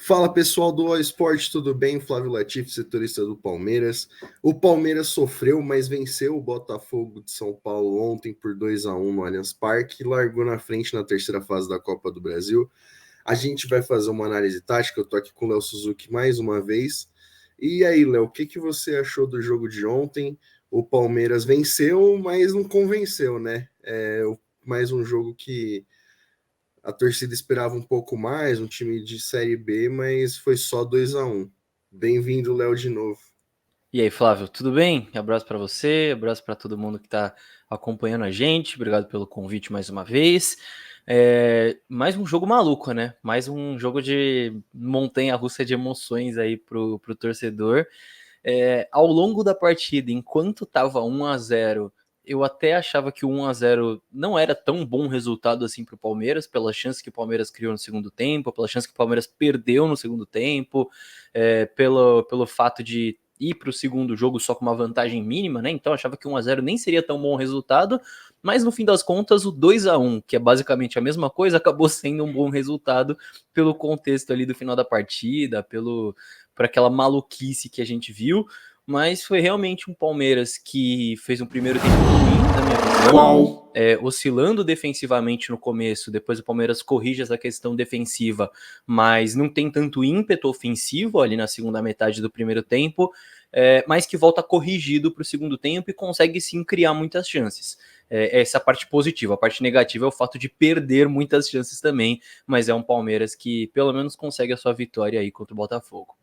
Fala pessoal do All Sport, tudo bem? Flávio Latifi, setorista do Palmeiras. O Palmeiras sofreu, mas venceu o Botafogo de São Paulo ontem por 2-1 no Allianz Parque e largou na frente na terceira fase da Copa do Brasil. A gente vai fazer uma análise tática, eu tô aqui com o Léo Suzuki mais uma vez. E aí, Léo, o que você achou do jogo de ontem? O Palmeiras venceu, mas não convenceu, né? Mais um jogo que a torcida esperava um pouco mais, um time de Série B, mas foi só 2-1. Bem-vindo, Léo, de novo. E aí, Flávio, tudo bem? Abraço para você, abraço para todo mundo que está acompanhando a gente. Obrigado pelo convite mais uma vez. Mais um jogo maluco, né? Mais um jogo de montanha-russa de emoções aí pro torcedor. Ao longo da partida, enquanto estava 1-0, eu até achava que o 1-0 não era tão bom resultado assim para o Palmeiras, pela chance que o Palmeiras criou no segundo tempo, pela chance que o Palmeiras perdeu no segundo tempo, pelo fato de ir para o segundo jogo só com uma vantagem mínima, né? Então eu achava que 1-0 nem seria tão bom resultado, mas no fim das contas o 2-1, que é basicamente a mesma coisa, acabou sendo um bom resultado pelo contexto ali do final da partida, por aquela maluquice que a gente viu, mas foi realmente um Palmeiras que fez um primeiro tempo ruim, na minha visão, oscilando defensivamente no começo, depois o Palmeiras corrige essa questão defensiva, mas não tem tanto ímpeto ofensivo ali na segunda metade do primeiro tempo, mas que volta corrigido para o segundo tempo e consegue sim criar muitas chances. Essa é a parte positiva. A parte negativa é o fato de perder muitas chances também, mas é um Palmeiras que pelo menos consegue a sua vitória aí contra o Botafogo.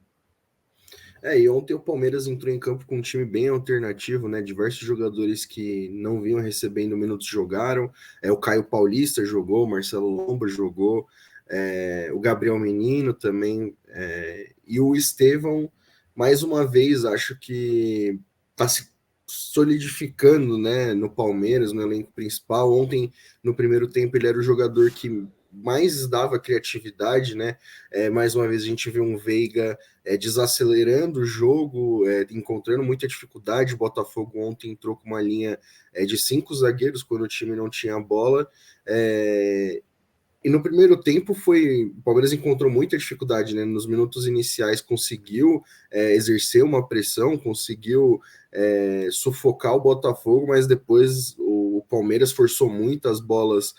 E ontem o Palmeiras entrou em campo com um time bem alternativo, né? Diversos jogadores que não vinham recebendo minutos jogaram. O Caio Paulista jogou, o Marcelo Lomba jogou, o Gabriel Menino também, e o Estevão, mais uma vez, acho que está se solidificando, né, no Palmeiras, no elenco principal. Ontem, no primeiro tempo, ele era o jogador que mais dava criatividade, né? Mais uma vez a gente viu um Veiga desacelerando o jogo, encontrando muita dificuldade. O Botafogo ontem entrou com uma linha de 5 zagueiros quando o time não tinha bola. E no primeiro tempo o Palmeiras encontrou muita dificuldade, né? Nos minutos iniciais conseguiu exercer uma pressão, conseguiu sufocar o Botafogo, mas depois o Palmeiras forçou muitas bolas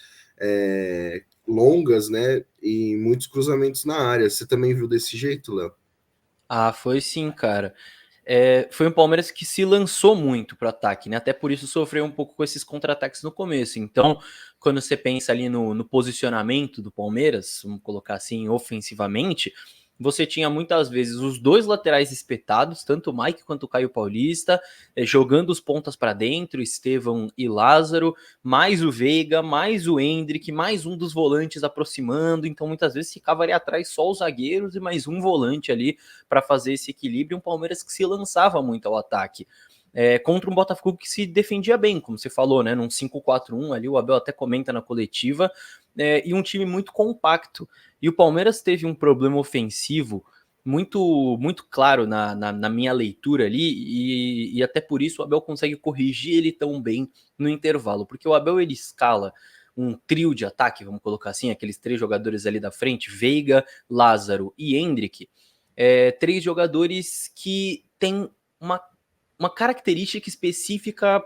longas, né? E muitos cruzamentos na área. Você também viu desse jeito, Léo? Ah, foi sim, cara. Foi um Palmeiras que se lançou muito para o ataque, né? Até por isso sofreu um pouco com esses contra-ataques no começo. Então, quando você pensa ali no posicionamento do Palmeiras, vamos colocar assim, ofensivamente, você tinha muitas vezes os dois laterais espetados, tanto o Mike quanto o Caio Paulista, jogando os pontas para dentro, Estevão e Lázaro, mais o Veiga, mais o Endrick, mais um dos volantes aproximando. Então, muitas vezes ficava ali atrás só os zagueiros e mais um volante ali para fazer esse equilíbrio. Um Palmeiras que se lançava muito ao ataque. Contra um Botafogo que se defendia bem, como você falou, né? Num 5-4-1 ali, o Abel até comenta na coletiva, e um time muito compacto. E o Palmeiras teve um problema ofensivo muito claro na minha leitura ali, e até por isso o Abel consegue corrigir ele tão bem no intervalo, porque o Abel ele escala um trio de ataque, vamos colocar assim, aqueles três jogadores ali da frente, Veiga, Lázaro e Endrick, três jogadores que têm uma característica específica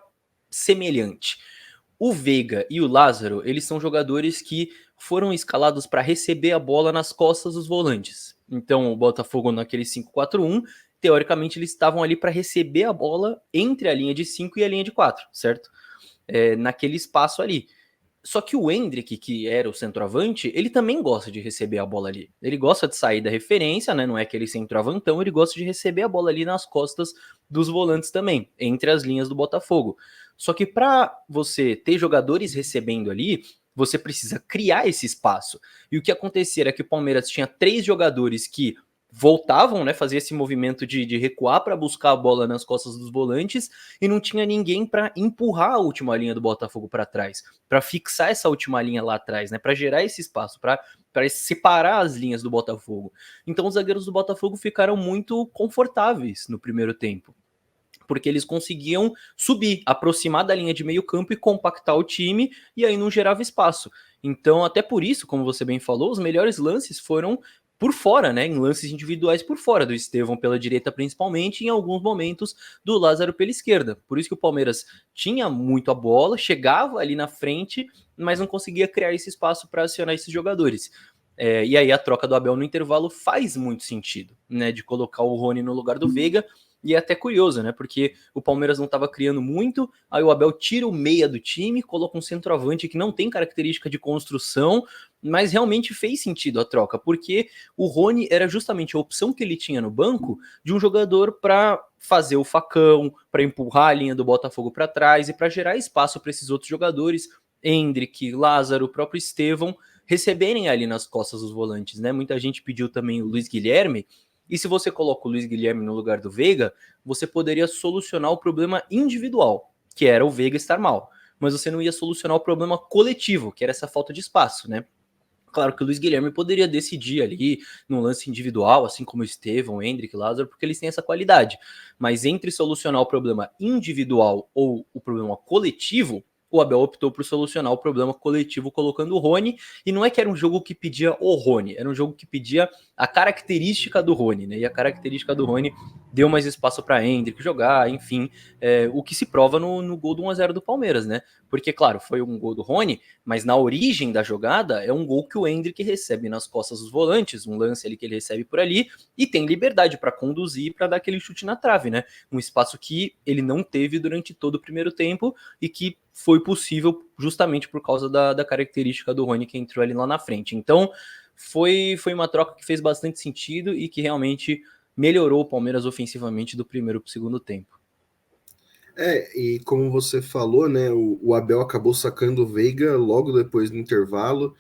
semelhante. O Veiga e o Lázaro, eles são jogadores que foram escalados para receber a bola nas costas dos volantes. Então, o Botafogo naquele 5-4-1, teoricamente eles estavam ali para receber a bola entre a linha de 5 e a linha de 4, certo? Naquele espaço ali. Só que o Endrick, que era o centroavante, ele também gosta de receber a bola ali. Ele gosta de sair da referência, né? Não é aquele centroavantão, ele gosta de receber a bola ali nas costas dos volantes também, entre as linhas do Botafogo. Só que para você ter jogadores recebendo ali, você precisa criar esse espaço. E o que acontecia era que o Palmeiras tinha três jogadores que voltavam, né, fazia esse movimento de recuar para buscar a bola nas costas dos volantes e não tinha ninguém para empurrar a última linha do Botafogo para trás, para fixar essa última linha lá atrás, né, para gerar esse espaço, para separar as linhas do Botafogo. Então os zagueiros do Botafogo ficaram muito confortáveis no primeiro tempo, porque eles conseguiam subir, aproximar da linha de meio campo e compactar o time, e aí não gerava espaço. Então, até por isso, como você bem falou, os melhores lances foram por fora, né, em lances individuais por fora, do Estevão pela direita principalmente, e em alguns momentos do Lázaro pela esquerda. Por isso que o Palmeiras tinha muito a bola, chegava ali na frente, mas não conseguia criar esse espaço para acionar esses jogadores. E aí a troca do Abel no intervalo faz muito sentido, né, de colocar o Rony no lugar do Veiga. E é até curioso, né? Porque o Palmeiras não estava criando muito, aí o Abel tira o meia do time, coloca um centroavante que não tem característica de construção, mas realmente fez sentido a troca, porque o Rony era justamente a opção que ele tinha no banco de um jogador para fazer o facão, para empurrar a linha do Botafogo para trás e para gerar espaço para esses outros jogadores, Endrick, Lázaro, o próprio Estevão, receberem ali nas costas os volantes, né? Muita gente pediu também o Luiz Guilherme, e se você coloca o Luiz Guilherme no lugar do Veiga, você poderia solucionar o problema individual, que era o Veiga estar mal. Mas você não ia solucionar o problema coletivo, que era essa falta de espaço, né? Claro que o Luiz Guilherme poderia decidir ali num lance individual, assim como o Estevão, Endrick, Lázaro, porque eles têm essa qualidade. Mas entre solucionar o problema individual ou o problema coletivo, o Abel optou por solucionar o problema coletivo colocando o Rony, e não é que era um jogo que pedia o Rony, era um jogo que pedia a característica do Rony, né? E a característica do Rony deu mais espaço para Endrick jogar, enfim, o que se prova no gol do 1-0 do Palmeiras, né? Porque, claro, foi um gol do Rony, mas na origem da jogada é um gol que o Endrick recebe nas costas dos volantes, um lance ali que ele recebe por ali, e tem liberdade para conduzir, para dar aquele chute na trave, né? Um espaço que ele não teve durante todo o primeiro tempo e que foi possível justamente por causa da característica do Rony que entrou ali lá na frente. Então, foi uma troca que fez bastante sentido e que realmente melhorou o Palmeiras ofensivamente do primeiro para o segundo tempo. E como você falou, né, o Abel acabou sacando o Veiga logo depois do intervalo.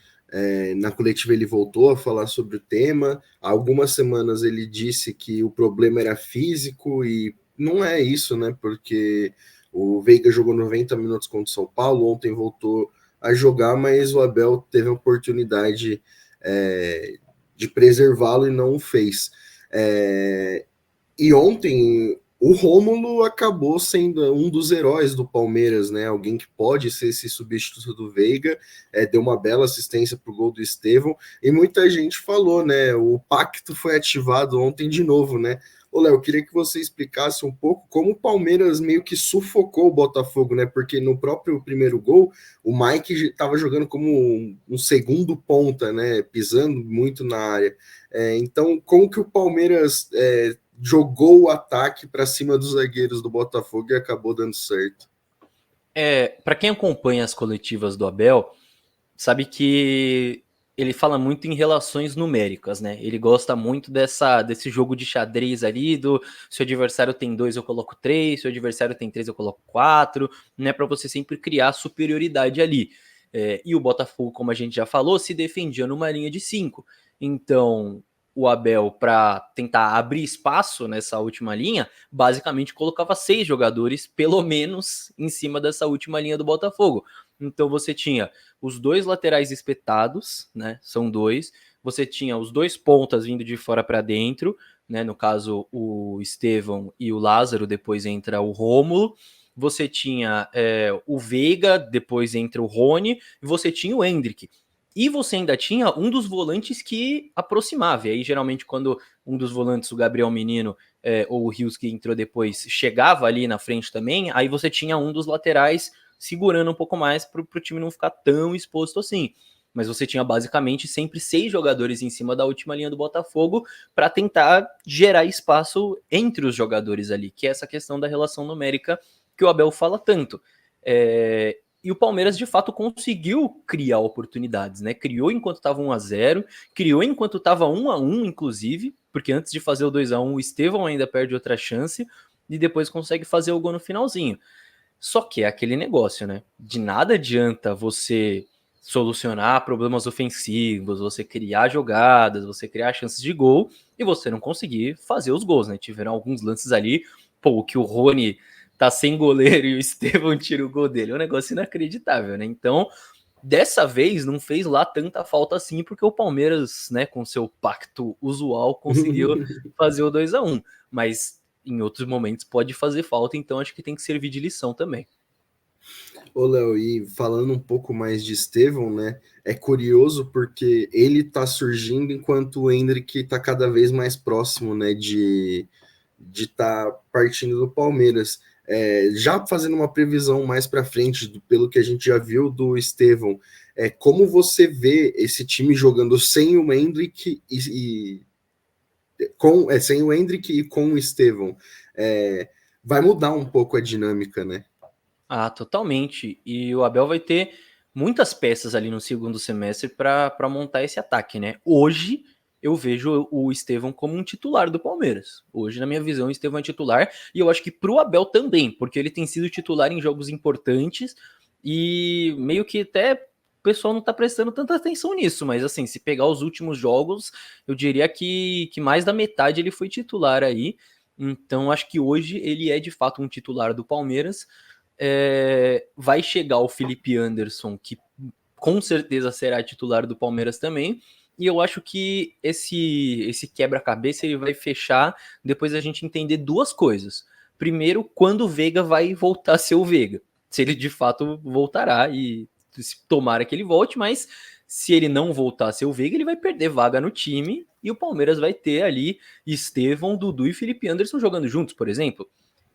Na coletiva ele voltou a falar sobre o tema. Há algumas semanas ele disse que o problema era físico e não é isso, né? Porque o Veiga jogou 90 minutos contra o São Paulo, ontem voltou a jogar, mas o Abel teve a oportunidade de preservá-lo e não o fez. E ontem o Rômulo acabou sendo um dos heróis do Palmeiras, né? Alguém que pode ser esse substituto do Veiga, deu uma bela assistência para o gol do Estevão, e muita gente falou, né? O pacto foi ativado ontem de novo, né? Ô, Léo, eu queria que você explicasse um pouco como o Palmeiras meio que sufocou o Botafogo, né? Porque no próprio primeiro gol, o Mike estava jogando como um segundo ponta, né? Pisando muito na área. Então, como que o Palmeiras jogou o ataque para cima dos zagueiros do Botafogo e acabou dando certo? Para quem acompanha as coletivas do Abel, sabe que ele fala muito em relações numéricas, né? Ele gosta muito desse jogo de xadrez ali, se o adversário tem 2, eu coloco 3, se o adversário tem 3, eu coloco 4, né? Para você sempre criar superioridade ali. E o Botafogo, como a gente já falou, se defendia numa linha de 5. Então, o Abel, para tentar abrir espaço nessa última linha, basicamente colocava 6 jogadores, pelo menos, em cima dessa última linha do Botafogo. Então você tinha os 2 laterais espetados, né? São 2. Você tinha os 2 pontas vindo de fora para dentro, né? No caso, o Estevão e o Lázaro, depois entra o Rômulo. Você tinha o Veiga, depois entra o Rony, e você tinha o Endrick. E você ainda tinha um dos volantes que aproximava. E aí, geralmente, quando um dos volantes, o Gabriel Menino, ou o Rios, que entrou depois, chegava ali na frente também, aí você tinha um dos laterais segurando um pouco mais para o time não ficar tão exposto assim. Mas você tinha basicamente sempre 6 jogadores em cima da última linha do Botafogo para tentar gerar espaço entre os jogadores ali, que é essa questão da relação numérica que o Abel fala tanto. E o Palmeiras, de fato, conseguiu criar oportunidades, né? Criou enquanto estava 1-0, criou enquanto estava 1-1, inclusive, porque antes de fazer o 2-1, o Estevão ainda perde outra chance e depois consegue fazer o gol no finalzinho. Só que é aquele negócio, né? De nada adianta você solucionar problemas ofensivos, você criar jogadas, você criar chances de gol e você não conseguir fazer os gols, né? Tiveram alguns lances ali, pô, que o Rony tá sem goleiro e o Estevão tira o gol dele. É um negócio inacreditável, né? Então, dessa vez não fez lá tanta falta assim, porque o Palmeiras, né, com seu pacto usual, conseguiu fazer o 2-1. Mas em outros momentos pode fazer falta, então acho que tem que servir de lição também. Ô, Léo, e falando um pouco mais de Estevão, né? É curioso porque ele tá surgindo enquanto o Endrick tá cada vez mais próximo, né? De estar partindo do Palmeiras. Já fazendo uma previsão mais para frente, pelo que a gente já viu do Estevão, como você vê esse time jogando sem o Endrick sem o Endrick e com o Estevão? Vai mudar um pouco a dinâmica, né? Ah, totalmente. E o Abel vai ter muitas peças ali no segundo semestre para montar esse ataque, né? Hoje eu vejo o Estevão como um titular do Palmeiras. Hoje, na minha visão, o Estevão é titular e eu acho que pro Abel também, porque ele tem sido titular em jogos importantes e meio que até o pessoal não tá prestando tanta atenção nisso, mas assim, se pegar os últimos jogos, eu diria que mais da metade ele foi titular aí. Então, acho que hoje ele é de fato um titular do Palmeiras. Vai chegar o Felipe Anderson, que com certeza será titular do Palmeiras também. E eu acho que esse quebra-cabeça ele vai fechar depois da gente entender duas coisas. Primeiro, quando o Veiga vai voltar a ser o Veiga. Se ele de fato voltará e tomara que ele volte, mas se ele não voltar a ser o Veiga, ele vai perder vaga no time e o Palmeiras vai ter ali Estevão, Dudu e Felipe Anderson jogando juntos, por exemplo.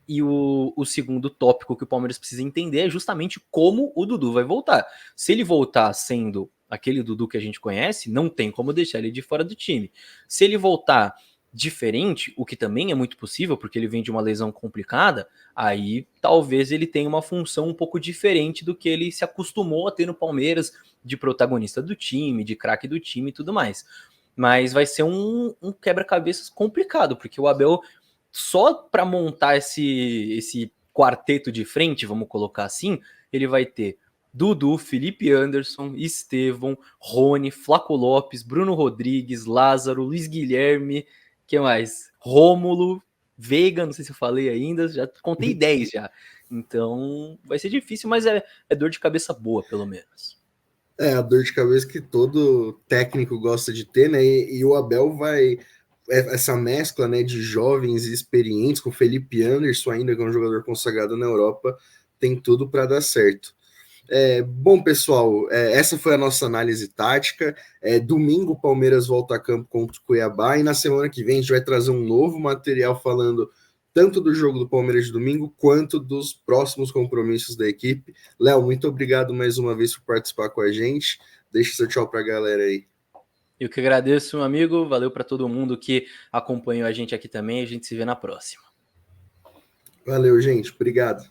E o segundo tópico que o Palmeiras precisa entender é justamente como o Dudu vai voltar. Se ele voltar sendo aquele Dudu que a gente conhece, não tem como deixar ele de fora do time. Se ele voltar diferente, o que também é muito possível, porque ele vem de uma lesão complicada, aí talvez ele tenha uma função um pouco diferente do que ele se acostumou a ter no Palmeiras, de protagonista do time, de craque do time e tudo mais. Mas vai ser um quebra-cabeças complicado, porque o Abel só para montar esse quarteto de frente, vamos colocar assim, ele vai ter Dudu, Felipe Anderson, Estevão, Rony, Flaco Lopes, Bruno Rodrigues, Lázaro, Luiz Guilherme, que mais? Rômulo, Veiga, não sei se eu falei ainda, já contei 10 já. Então vai ser difícil, mas é dor de cabeça boa, pelo menos. A dor de cabeça que todo técnico gosta de ter, né? E o Abel vai. Essa mescla, né, de jovens e experientes, com Felipe Anderson, ainda que é um jogador consagrado na Europa, tem tudo para dar certo. Bom, pessoal, essa foi a nossa análise tática. Domingo o Palmeiras volta a campo contra o Cuiabá e na semana que vem a gente vai trazer um novo material falando tanto do jogo do Palmeiras de domingo quanto dos próximos compromissos da equipe. Léo, muito obrigado mais uma vez por participar com a gente. Deixa seu tchau para a galera aí. Eu que agradeço, meu amigo. Valeu para todo mundo que acompanhou a gente aqui também. A gente se vê na próxima. Valeu, gente. Obrigado.